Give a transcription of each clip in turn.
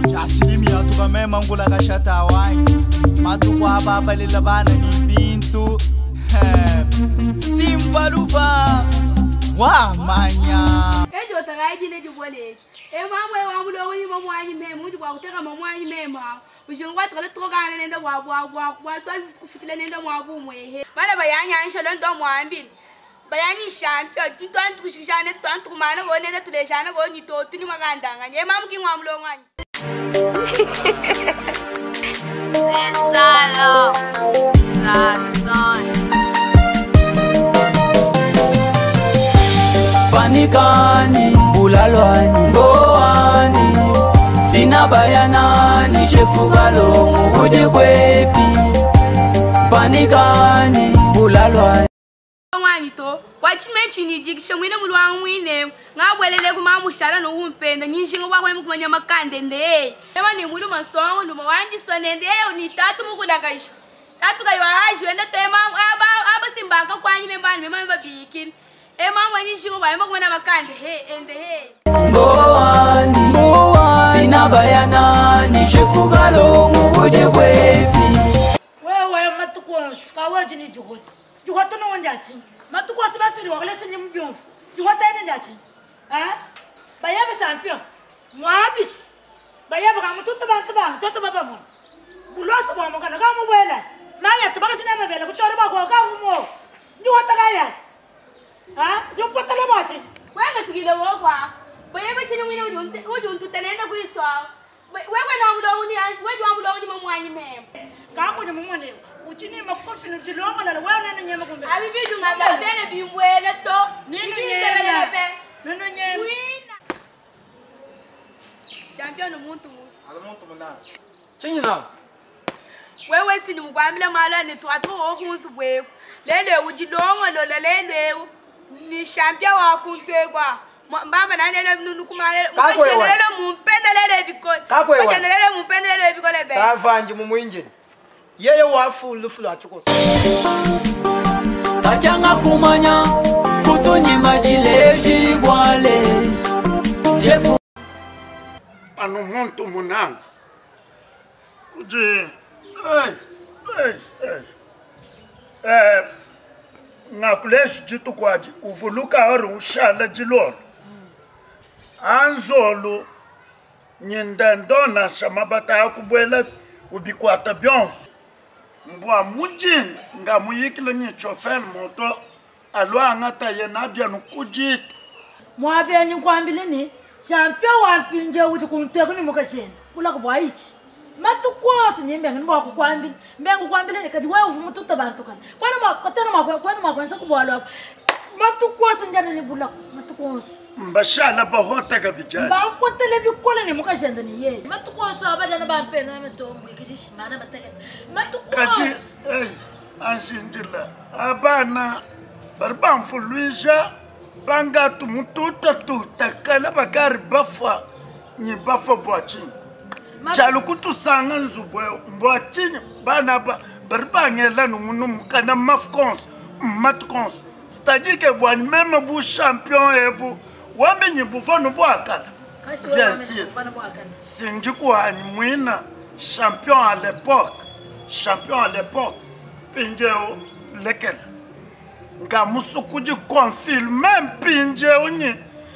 Jasilimi atuka mema ngula kashata awai matu kwa baba lilabana ni bintu Simbaruba wa manya ejo tagaji ne jibole mama wa mulo woni mama anyi memu kwa kutaka mama anyi mema ujingwa tukale tukana nenda wa twal kufikile nenda mwabu mwehe bana bayanya anshala ndo mwambi bayani champion titwan tukushishane twan tukumana go nenda tuleshana go ni to tuni magandanga nye mamu ki mwamulo ngani Salo Sason Panikani bulalwani ngoani sina bayanani shefugalo uje kwepi Panikani bulalwani ngani to wachimechi ni jikisha mwine mulwa mwine ngabwelele kuma mushara no umpenda nyishinga wakwe mukumanya makande nde ema ni mulu masongo nduma wandi sonende ni tatu mukudakaisha tatu kayo haji wenda tema aba simbaka kwanyi membani memba bikin ema mwani shinga wakwe mukumanya makande ende ngoani sina bayanani shefugalo uje kwepi wewe matuko kawaje ni jugoto no wanjachi matuko sibasiri wakale sinye mbyonfu jugoto ene njachi bayabe champion mwabis bayabe ka mututo bantu toto baba mo bulosa bwa mo kana ka mo bwela maya tubaka sina mabele ku chore ba ko ka fumo jugoto kaya jugoto le bachi wenga tukile wokwa bayabe chini mwine ujuntu tenenda kuiswa wewe na mudoni wewe wa mudoni mamwanyi mem ka ko nyamo mone uchini makofi ni dilonga la wewe nene nyema kumbe abi bidu ngaba tene bimbwele to nino nyema nino nyema champion muntu musi ala muntu muna Chingina wewe sini mkwambile mala ni twatu okunsu bwe lele ujidongo lo lele ni champion wa kuntegwa mbamba na lele nunu kumale mkwashenelele mumpenda lele bikole mkwashenelele mumpenda lele bikole be Savanji mumuinjini yeye wafu lufulu achukosa Tachanga kumanya kutunyi majileji bwale Jefu Ano muntu munanga kuje ngakuleshi jitu kwaji uvuluka ori ushala jilolo anzolo nyendandona shamabata akubwela ubikwata byonso mbwa mujinga nga muyikile nye chofel moto alwanga tayena byanu kujitu mwabenyi kwambile ni champion wa mpinje uti kunteko ni mukashenda ula kubwaichi matukosi nyembenga nimwa kukwambile mbenga kwambile ni kadi wewe uvumututa bantu kana kwana makotena makwana makwanza kubwalwa matukosi njana ni bula matukosi mbashala bahota kabijani bakotele bikola ni mukashenda ni ye matukosi abajana bampena metombo ikidishi mana bataka matukosi kaji anshinjila abana barbamfuluisha banga tumututa kala bakari bafa ni bafa bwachin chalo kutusanga nzubwe bwachin bana barbangela numunum kana mafcons matkons c'est-à-dire que bwani même bu champion ebu wambe ni bufano bwakala bien sûr sinji kwa ni mwina champion à l'époque pinjeo lekel nga musukuji confirme pinjeo ni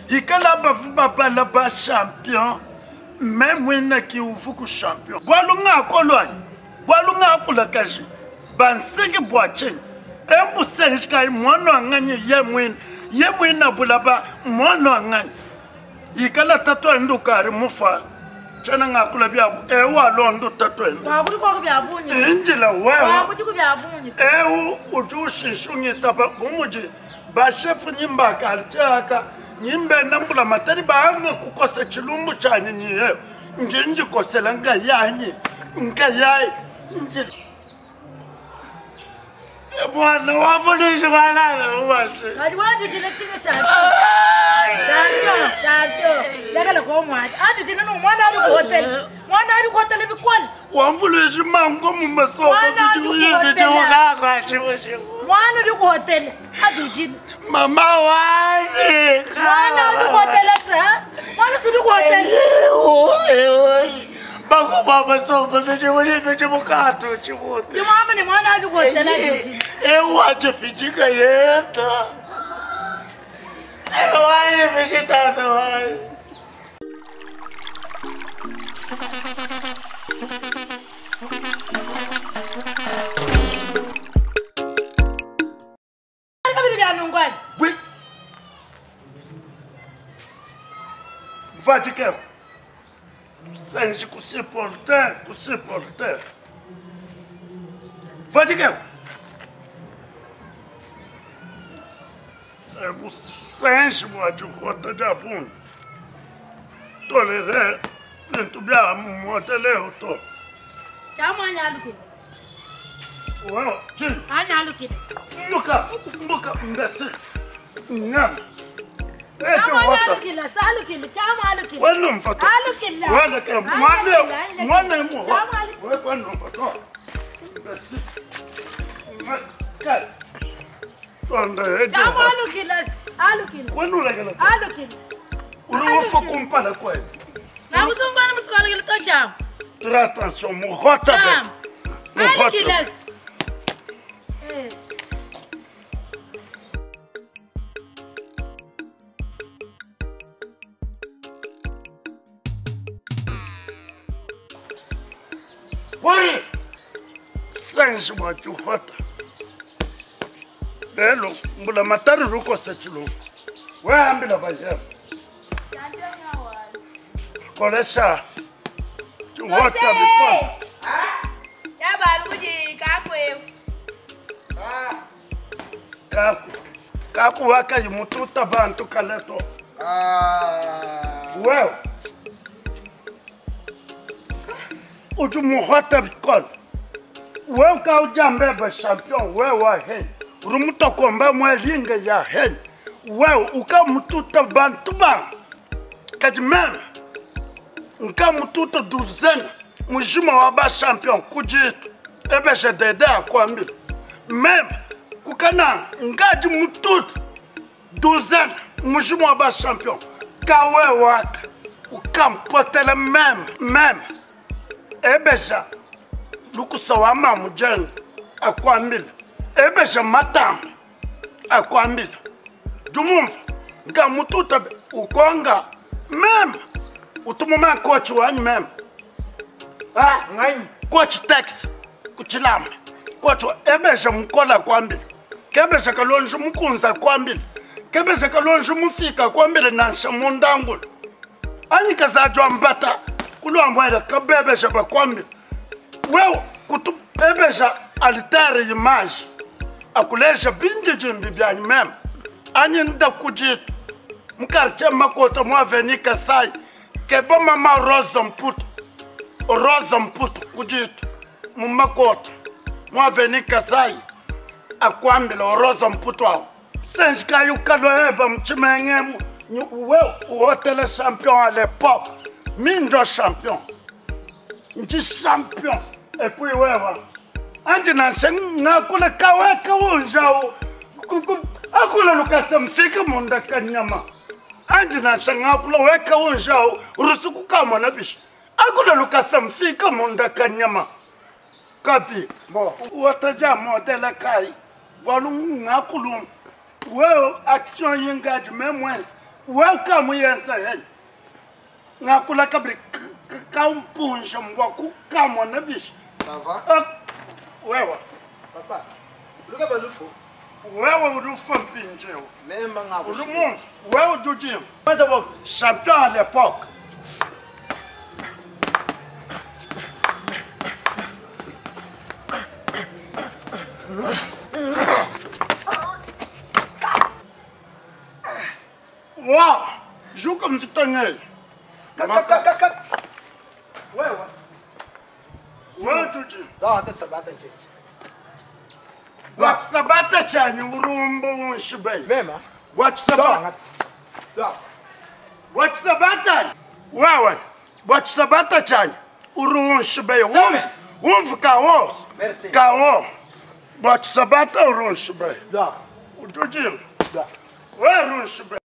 ikala bafubapala ba champion même wina ki ufuku champion bwalunga kolwani bwalunga kulakaji bansiki bwachin embu senjkai mwana nganye ye mwina bulaba mwana nganye ikala tato ndukari mufa chana ngakula byabu ewa londo tato ndo wakuri kwa byabunye injila wewe wakuri kwa byabunye ujushishunye taba bumuji ba chef nyimba kalchaka nyimbe nambula matari baanga kukosa chilumbu chanye nyiye nje kosela ngayanyi ngayayi nje bwana wavulisha bana wachi kadi wanje jina chino shaka Santo, lagala ko mwati. Aju jina no mwana ari ko hotel bikol. Wamvulisha mango mu masoko bijuye bijuga kwa chiwo. Mwana du hotel. Adujin. Mama wai. Mwana du hotel sa. Mwana du hotel. Bago baba so bebe je mukato chibote. Mama ni mwana du hotel adujin. Wacha fichika yeta. Wai visitata wai. Oui. Va te quero. Sente com se portar. Va te quero. É o senso de rota de abun. Tolere. Tu bia moteleu to. Chama nyaluki. Wow, sim. Anyaluki. Muka mbese. Nyam. Chama nyaluki la saluki. Chama aluki. Wano mfato. Aluki la. Wano ke mwane mo. Wano mfato. Mbese. Kai. Tonda ejo. Chama aluki la. Aluki. Wano legela. Aluki. Uno fokum para kwa. Na musumbana musumbana gelo to cham. Tra attention mo rota Cham. be. Aluki la. Wari. Senso de rota. Belo, mbula matari ruko sechulo. Wa ambila baje. Kolesha. Rota bikon. Ya baluji kakwe. Kaku waka yimututa bantu kaleto. Well. Uju muhota bikon. Well ka ujambe ba champion wewa hey. Rumuto komba mwa linga ya hey. Well uka mututa bantu ba. Kajimena. Uka mututa duzena. Mujuma wa ba champion kujitu. Ebe je dede akwambi. Même kukana ngaji mututa duzena. Mujuma wa ba champion. Kawe waka. Uka mpotele même. Ebeja lukusa wa mamu jeng akwambil ebeja matam akwambil jumum nga mututa ukonga mem utumuma coach wani mem ngani coach tax kuchilam coach ebeja mkola kwambil kebeja kalonje mukunza kwambil kebeja kalonje mufika kwambil na shamundangul ani kazajwa mbata kulwambwela kabebesha bakwambi wewe kutubebesha altare image akulesha binje jimbi byanyi mem anyi nda kujitu mkarche makota mwavenika sai kebo mama rosa mputu kujitu mumakota mwavenika sai akwambila rosa mputu wao senjika yukalo eba mchimengemu wewe uotele champion à l'époque Minjo champion. Nji champion. Et puis wewa. Andi na shenga kule kawe kawunjao. Akula lukasa mfika munda kanyama. Andi na shenga kule weka unjao. Rusuku kama nabishi. Akula lukasa mfika munda kanyama. Kapi. Bo. Wataja modela kai. Walu ngakulu. Wewe action yengaji memwens. Wewe kamu yensa hey. Ngakula kabri kampunja mwaku kama nabishi. Ça va? Wewe. Papa. Luka balufu. Wewe urufa mpinjeo. Même ngabo. Urumun. Wewe jujim. Comment box? Champion à l'époque. Wow. Joue comme tu t'en Wewe jujim. Da hata sabata chechi. Wakusabata chani urumbo unshibai. Mema. Wakusabata. Wakusabata. Wewe. Wakusabata chani urumbo unshibai. Umfu kaos. Merci. Kaos. But sabata runshbe. Da. Ujujil. Da. Where runshbe?